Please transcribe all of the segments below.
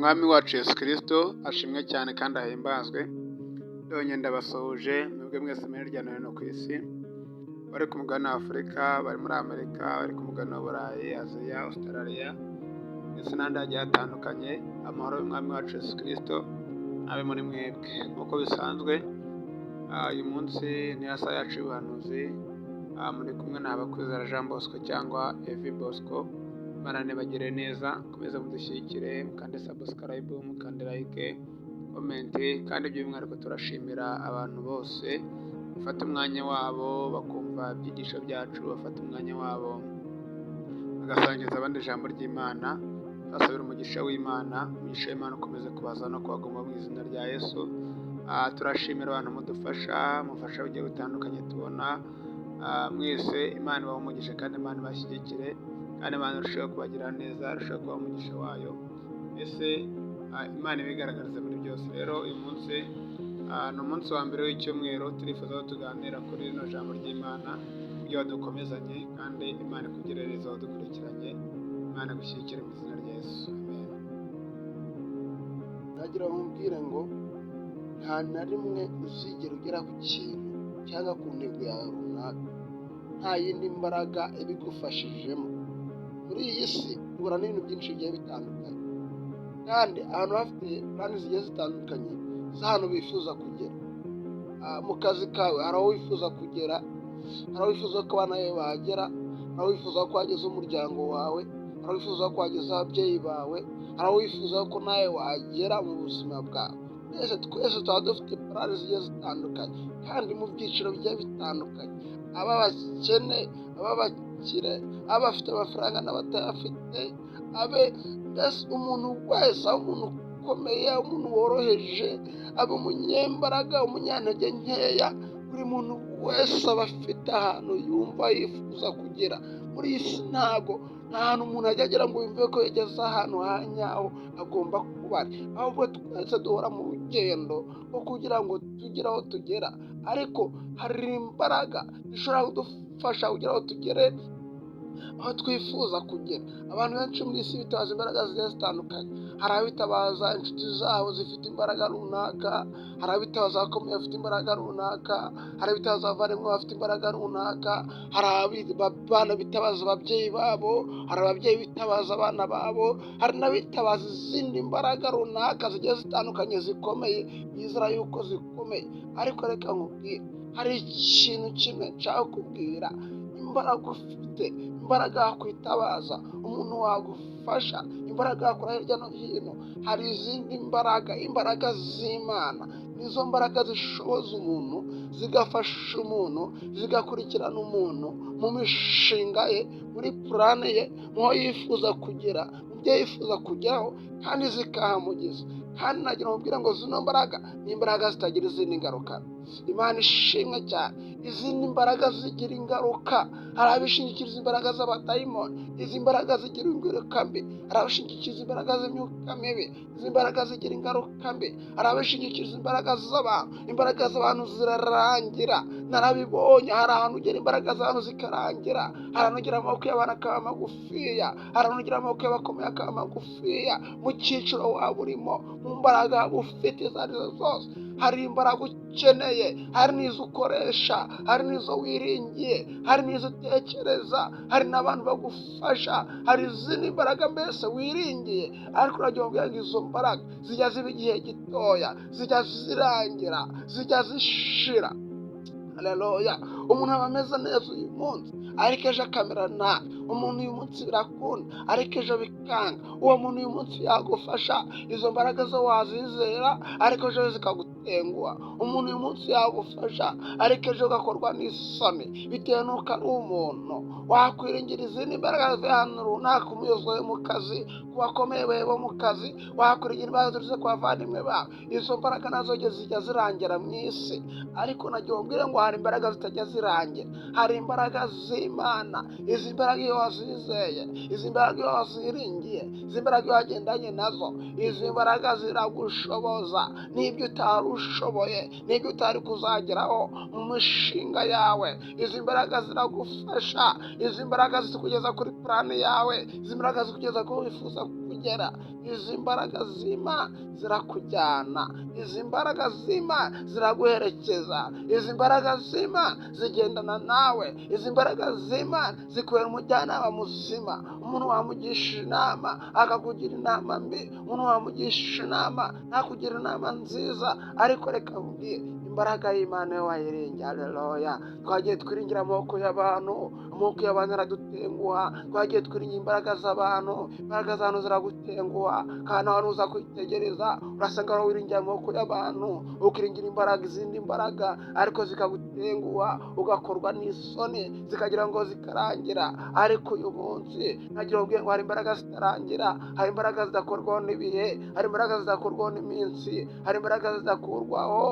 Umwami wacu Yesu Kristo ashimwe cyane kandi ahimbazwe. None ndabasuhuje mwebwe mwese muri hirya no hino ku isi, bari ku mugabane wa Afurika, bari muri Amerika, bari ku mugabane w'Uburayi, Aziya, Australia ndetse n'ahandi hagiye hatandukanye. Amahoro y'umwami wacu Yesu Kristo abe muri mwebwe. Nk'uko bisanzwe, uyu munsi ni isaha yacu y'ubuhanuzi. Muri kumwe na Habakwizera Jean Bosco cyangwa Evi Bosco. Imana nibagire neza, komeza mudushyigikire, mukande subscribe, mukande like, comment, kandi by'umwihariko turashimira abantu bose bafata umwanya wabo bakumva ibyigisho byacu, bafata umwanya wabo bagasangiza abandi ijambo ry'Imana. Basabira umugisha w'Imana, umugisha w'Imana ukomeze kubaza no kubaguma mu izina rya Yesu. Turashimira abantu mudufasha, mufasha bugiye butandukanye tubona. Mwese Imana ibahe umugisha kandi Imana ibashyigikire, kandi Imana irushaho kubagira neza, irushaho kubaha umugisha wayo. Ese Imana ibigaragariza muri byose. Rero uyu munsi ni umunsi wa mbere w'icyumweru, turifuza ko tuganira kuri rino jambo ry'Imana, ibyo wadukomezanye, kandi Imana ikugirire neza wadukurikiranye. Imana igushyigikire mu izina rya Yesu. Amen. Nagira ngo mbwire ngo nta na rimwe uzigera ugera ku kintu cyangwa ku ntego yawe runaka nta yindi mbaraga ibigufashijemo. Muri iyi si uhura n'ibintu byinshi bigiye bitandukanye, kandi abantu bafite plani zigiye zitandukanye z'ahantu bifuza kugera. Mu kazi kawe hari aho wifuza kugera, hari aho wifuza ko abana bawe bahagera, hari aho wifuza ko wageza umuryango wawe, hari aho wifuza ko wageza ababyeyi bawe, hari aho wifuza ko nawe wagera mu buzima bwawe. Twese tuba dufite plani zigiye zitandukanye kandi mu byiciro bigiye bitandukanye. Ab'abakene, ab'abakire, abafite amafaranga n'abatayafite, mbese umuntu wese, umuntu ukomeye, umuntu woroheje, aba umunyembaraga, umunyantege nkeya, buri muntu wese aba afite ahantu yumva yifuza kugera. Muri iyi si nta hantu umuntu ajya agera ngo yumve ko yageze ahantu hanyaho agomba kuba ari. Ahubwo twese duhora mu rugendo rwo kugira ngo tugere aho tugera, ariko hari imbaraga zishobora kudufasha kugira aho tugere, aho twifuza kugera. Abantu benshi muri isi bitabaza imbaraga zigiye zitandukanye. Hari abitabaza inshuti zabo zifite imbaraga runaka, hari abitabaza abakomeye bafite imbaraga runaka, hari abitabaza abavandimwe bafite imbaraga runaka, hari abana bitabaza ababyeyi babo, hari ababyeyi bitabaza abana babo, hari n'abitabaza izindi mbaraga runaka zigiye zitandukanye zikomeye, bizera yuko zikomeye. Ariko reka nkubwire, hari ikintu kimwe nshaka kubwira: imbaraga ufite, imbaraga yakwitabaza, umuntu wagufasha, imbaraga yakora hirya no hino. Hari izindi mbaraga, imbaraga z'Imana, nizo mbaraga zishoboza umuntu, zigafasha umuntu, zigakurikirana umuntu mu mishinga ye, muri purane ye, mu ho yifuza kugera, mu byo yifuza kugeraho, kandi zikahamugeza. Kandi nagira ngo mbwire ngo zino mbaraga ni imbaraga zitagira izindi ngaruka. Imana ishimwe cyane. Izindi mbaraga zigira ingaruka. Hari abishingikiriza imbaraga z'abadayimoni, izi mbaraga zigira ingaruka mbi. Hari abishingikiriza imbaraga z'imyuka mibi, izi mbaraga zigira ingaruka mbi. Hari abishingikiriza imbaraga z'abantu, imbaraga z'abantu zirarangira. Narabibonye, hari ahantu ugera imbaraga z'abantu zikarangira, hari ahantu ugera amaboko y'abantu akaba magufiya, hari ahantu ugera amaboko y'abakomeye akaba magufiya. Mu cyiciro waba urimo, mu mbaraga ufite izo ari zo zose, hari imbaraga ukeneye, hari n'izo ukoresha, hari n'izo wiringiye, hari n'izo utekereza, hari n'abantu bagufasha, hari izindi mbaraga mbese wiringiye. Ariko uragira ngo izo mbaraga zijya ziba igihe gitoya, zijya zirangira, zijya zishira. Haleluya. Umuntu aba ameze neza uyu munsi, ariko ejo akamera nabi. Umuntu uyu munsi birakunda, ariko ejo bikanga. Uwo muntu uyu munsi yagufasha, izo mbaraga zo wazizera, ariko ejo zikagutenguha. Umuntu uyu munsi yagufasha, ariko ejo ugakorwa n'isoni, bitewe n'uko ari umuntu. Wakwiringira izindi mbaraga zivuye ahantu runaka, umuyobozi wawe mu kazi, ku bakomeye bawe bo mu kazi, wakwiringira imbaraga ziturutse ku bavandimwe bawe. Izo mbaraga nazo zijya zirangira mu isi, ariko nagira ngo mbwire ngo hari imbaraga zitajya zirangira. Hari imbaraga z'Imana. Izi mbaraga iyo wazizeye, izi mbaraga iyo waziringiye, izi mbaraga iyo wagendanye nazo, izi mbaraga ziragushoboza n'ibyo utari ushoboye, n'ibyo utari kuzageraho mu mishinga yawe. Izi mbaraga ziragufasha, izi mbaraga zikugeza kuri plani yawe, izi mbaraga zikugeza ko wifuza kugera. Izi mbaraga z'Imana zirakujyana, izi mbaraga z'Imana ziraguherekeza, izi mbaraga z'Imana zigendana nawe, izi mbaraga z'Imana zikubera umujyanama muzima. Umuntu wamugisha inama akakugira inama mbi, umuntu wamugisha inama ntakugira inama nziza. Ariko reka nkubwire, imbaraga y'Imana yo wayiringira. Haleluya. Twagiye twiringira amaboko y'abantu, amaboko y'abantu aradutenguha. Twagiye twiringira imbaraga z'abantu, imbaraga z'abantu ziragutenguha. Kandi ahantu uza kwitegereza urasanga wari wiringiye amaboko y'abantu, ukiringira imbaraga, izindi mbaraga, ariko zikagutenguha, ugakorwa n'isoni, zikagira ngo zikarangira. Ariko uyu munsi nagira ngo hari imbaraga zitarangira, hari imbaraga zidakorwaho n'ibihe, hari imbaraga zidakorwaho n'iminsi, hari imbaraga zidakurwaho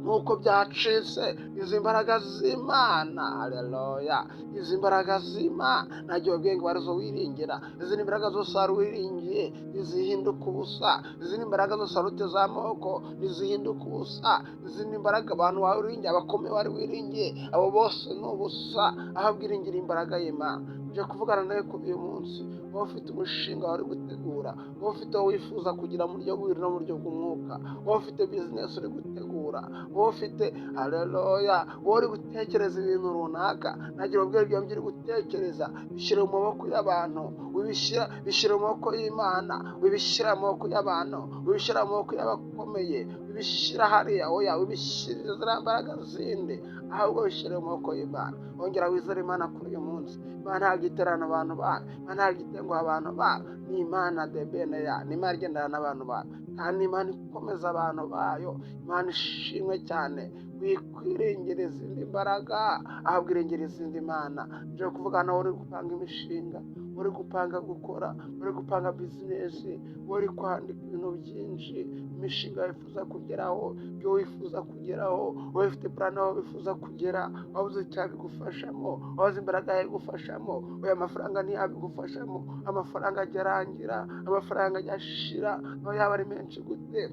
nk'uko byacitse. Izi mbaraga z'Imana, haleluya, izi mbaraga z'Imana nagiye ubwenge warizo wiringira. Izi mbaraga zose wari wiringiye ntizihinduka ubusa, izindi mbaraga zose wari uteze amaboko ntizihinduka ubusa, izindi mbaraga abantu wari wiringiye, abakomeye wari wiringiye, abo bose ni ubusa. Ahubwo iringira imbaraga y'Imana. Nje kuvugana nawe kuri uyu munsi, wowe ufite umushinga wari gutegura, wowe ufite aho wifuza kugira mu buryo bw'umubiri no mu buryo bw'umwuka, wowe ufite bizinesi uri gutegura, wowe ufite haleluya, wowe uri gutekereza ibintu runaka, nagira ubwenge ibyo uri gutekereza bishyire mu maboko y'abantu, bishyire mu maboko y'Imana, wibishyira mu maboko y'abantu, wibishyira mu maboko y'abakomeye, wibishyira hariya, oya, wibishyire ziriya mbaraga zindi, ahubwo bishyire mu maboko y'Imana. Ongera wizere Imana kuri uyu munsi. Imana ntabwo iterana abantu bayo, Imana ntabwo itenguha abantu bayo, ni Imana de beneya, ni Imana igendana n'abantu bayo, kandi Imana ikomeza abantu bayo. Imana ishimwe cyane. Wikwiringira izindi mbaraga, ahubwo iringira izindi mana. Nje kuvuga nawe uri gupanga imishinga, uri gupanga gukora, uri gupanga bizinesi, uri kwandika ibintu byinshi, imishinga wifuza kugeraho, ibyo wifuza kugeraho, wowe ufite plan aho wifuza kugera, wabuze icyabigufashamo, wabuze imbaraga yabigufashamo, oya amafaranga ntiyabigufashamo, amafaranga ajya arangira, amafaranga ajya ashira, aho yaba ari menshi gute.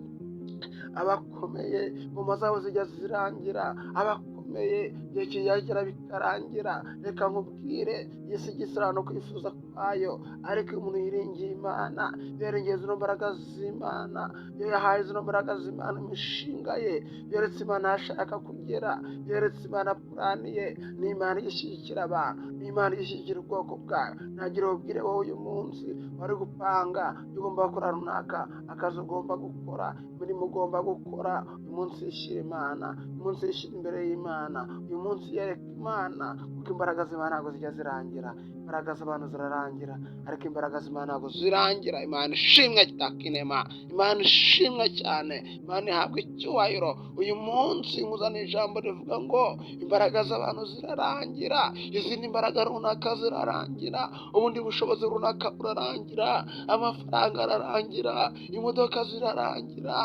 Abakomeye ngoma zabo zijya zirangira, abakomeye igihe kiyagera bikarangira. Reka nkubwire, isi igisirano no kwifuza kwayo, ariko iyo umuntu yiringiye Imana, yiringiye zino mbaraga z'Imana, iyo yahaye zino mbaraga z'Imana imishinga ye, yeretse Imana ashaka kugera, yeretse Imana purani ye, ni Imana igishyigikira abantu, ni Imana igishyigikira ubwoko bwayo. Nagira ubwire wowe uyu munsi wari gupanga ugomba gukora runaka, akazi ugomba gukora, imirimo ugomba gukora, uyu munsi yishyira Imana, uyu munsi yishyira imbere y'Imana, uyu munsi yereka Imana, kuko imbaraga z'Imana ntabwo zijya zirangira. Imbaraga z'abantu zirarangira, ariko imbaraga z'Imana ntabwo zirangira. Imana ishimwe takinema, Imana ishimwe cyane, Imana ihabwa icyubahiro. Uyu munsi nkuzaniye ijambo rivuga ngo imbaraga z'abantu zirarangira, izindi mbaraga runaka zirarangira, ubundi bushobozi runaka burarangira, amafaranga ararangira, imodoka zirarangira,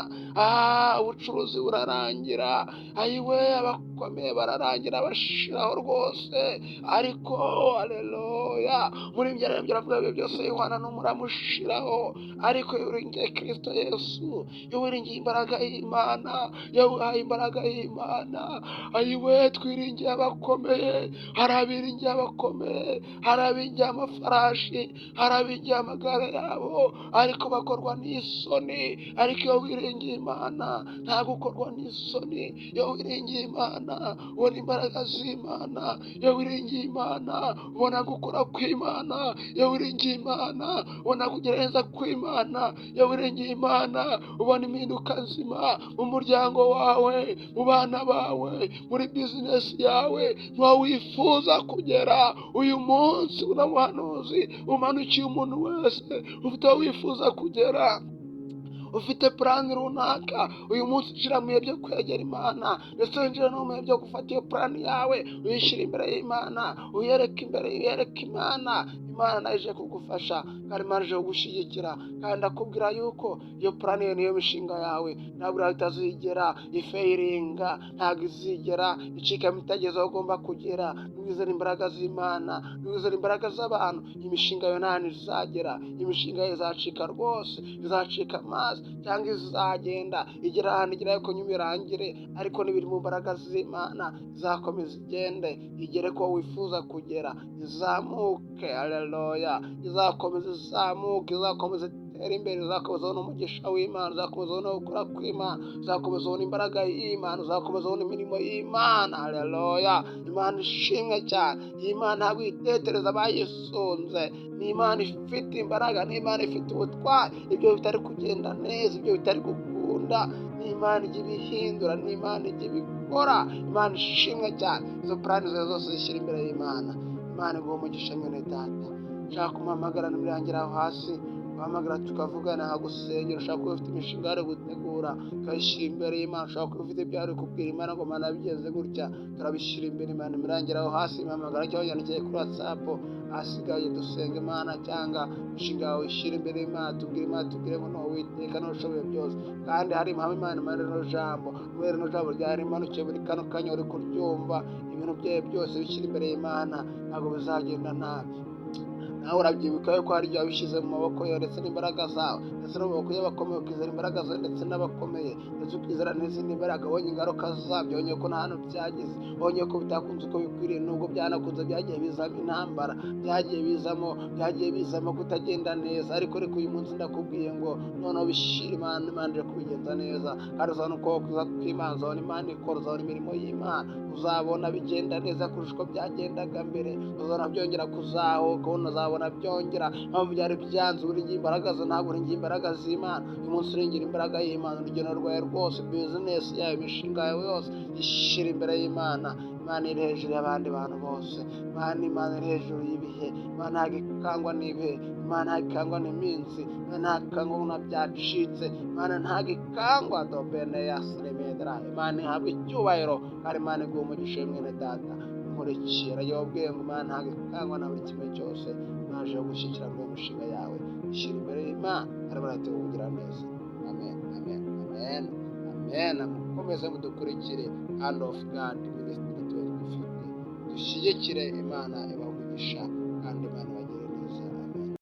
ubucuruzi burarangira, ayiwe abakomeye bararangira bashiraho rwose. Ariko haleluya, muri ibyo aravuga ibyo byose Yohana n'umuramushiraho. Ariko iyo wiringiye Kristo Yesu, iyo wiringiye imbaraga y'Imana, iyo wihaye imbaraga y'Imana, ayiwe twiringiye abakomeye. Hari abiringiye abakomeye, hari abiringiye amafarashi, hari abiringiye amagare yabo, ariko bakorwa n'isoni. Ariko iyo wiringiye Imana ntabwo ukorwa n'isoni. Iyo wiringiye Imana ubona imbaraga z'Imana, iyo wiringiye Imana ubona gukora kw'Imana, iyo wiringiye Imana ubona kugerageza kw'Imana, iyo wiringiye Imana ubona impinduka nzima mu muryango wawe, mu bana bawe, muri bizinesi yawe, ntaho wifuza kugera. Uyu munsi unamuhanuzi umanukiye umuntu wese ufite aho wifuza kugera, ufite plan runaka. Uyu munsi injira mu bihe byo kwegera Imana, ndetse winjira no mu bihe byo gufata iyo plan yawe uyishyira imbere y'Imana, uyereka Imana. Imana nayo ije kugufasha, kandi Imana ije kugushyigikira, kandi akubwira yuko iyo plan ye niyo mishinga yawe ntabwo itazigera ifeiringa, ntabwo izigera icika imitegezo ugomba kugera. Nizera imbaraga z'Imana, nizera imbaraga z'abantu, imishinga yo nta izagera, imishinga ye izacika rwose, izacika amazi, cyangwa izagenda igera ahantu igera ariko nyuma irangire. Ariko n'ibiri mu mbaraga z'Imana izakomeza igende igere ko wifuza kugera, izamuke. Haleluya. haleluya, izakomeza izamuka, izakomeza itere imbere, izakomeza ubona umugisha w'Imana, izakomeza ubona gukora kw'Imana, izakomeza ubona imbaraga y'Imana, izakomeza ubona imirimo y'Imana, haleluya. Imana ishimwe cyane, iyi Imana ntabwo yitetereza abayisunze, ni Imana ifite imbaraga, ni Imana ifite ubutwari, ibyo bitari kugenda neza, ibyo bitari gukunda, ni Imana ijya ibihindura, ni Imana ijya ibikora. Imana ishimwe cyane, izo purani zawe zose zishyira imbere y'Imana. Imana iguha umugisha mwene data. Ushaka kumuhamagara ntibirangira aho hasi, wahamagara tukavugana, nkagusengera. Ushaka kuba ufite imishinga yo gutegura, ukayishyira imbere y'Imana. Ushaka kuba ufite ibyo ari kubwira Imana ngo Mana bigenze gutya, turabishyira imbere Imana. Ntibirangira aho hasi, mpamagara cyangwa yandikiye kuri WhatsApp, ahasigaye dusenga Imana, cyangwa imishinga yawe ishyira imbere y'Imana. Tubwire Imana, tubwire ngo ni Uwiteka niwe ushoboye byose, kandi hari impamvu Imana imana rino jambo, kubera rino jambo ryari rimanukiye muri kano kanya uri kuryumva, ibintu byawe byose bishyira imbere y'Imana, ntabwo bizagenda nabi. nawe urabyibuka yuko hari igihe wabishyize mu maboko yawe ndetse n'imbaraga zawe, ndetse no mu maboko y'abakomeye, ukizera imbaraga zawe ndetse n'abakomeye, ndetse ukizera n'izindi mbaraga. Wabonye ingaruka zabyo, wabonye ko nta hantu byageze, wabonye ko bitakunze uko bikwiriye, nubwo byanakunze byagiye bizamo intambara, byagiye bizamo kutagenda neza, ariko reka uyu munsi ndakubwiye ngo noneho bishyire Imana, Imana ije kubigenza neza, kandi uzabona ukuboko kw'Imana, uzabona Imana ikora, uzabona imirimo y'Imana, uzabona bigenda neza kurusha uko byagendaga mbere, uzabona byongera kuzahuka, uzabona byongera. Impamvu byari byanze, uringiye imbaraga ze, ntabwo uringiye imbaraga z'Imana. Uyu munsi uringira imbaraga y'Imana. Urugendo rwawe rwose, bizinesi yawe, imishinga yawe yose, ishyira imbere y'Imana. Imana iri hejuru y'abandi bantu bose, Imana iri hejuru y'ibihe. Imana ntabwo ikangwa n'ibihe, Imana ntabwo ikangwa n'iminsi, Imana ntabwo ikangwa na byacitse, Imana ntabwo ikangwa dobene ya seremedra. Imana ihabwa icyubahiro, kandi Imana iguha umugisha mwene data. Nkurikira yobwiye ngo Imana ntabwo ikangwa na buri kimwe cyose, naje gushyikira muri mushinga yawe, ishyira imbere y'Imana, arimo arategura kugira neza. Amen, amen, amen, amen. Mukomeze mudukurikire Hand of God Ministry 2050, dushyigikire Imana ibaha umugisha, kandi Imana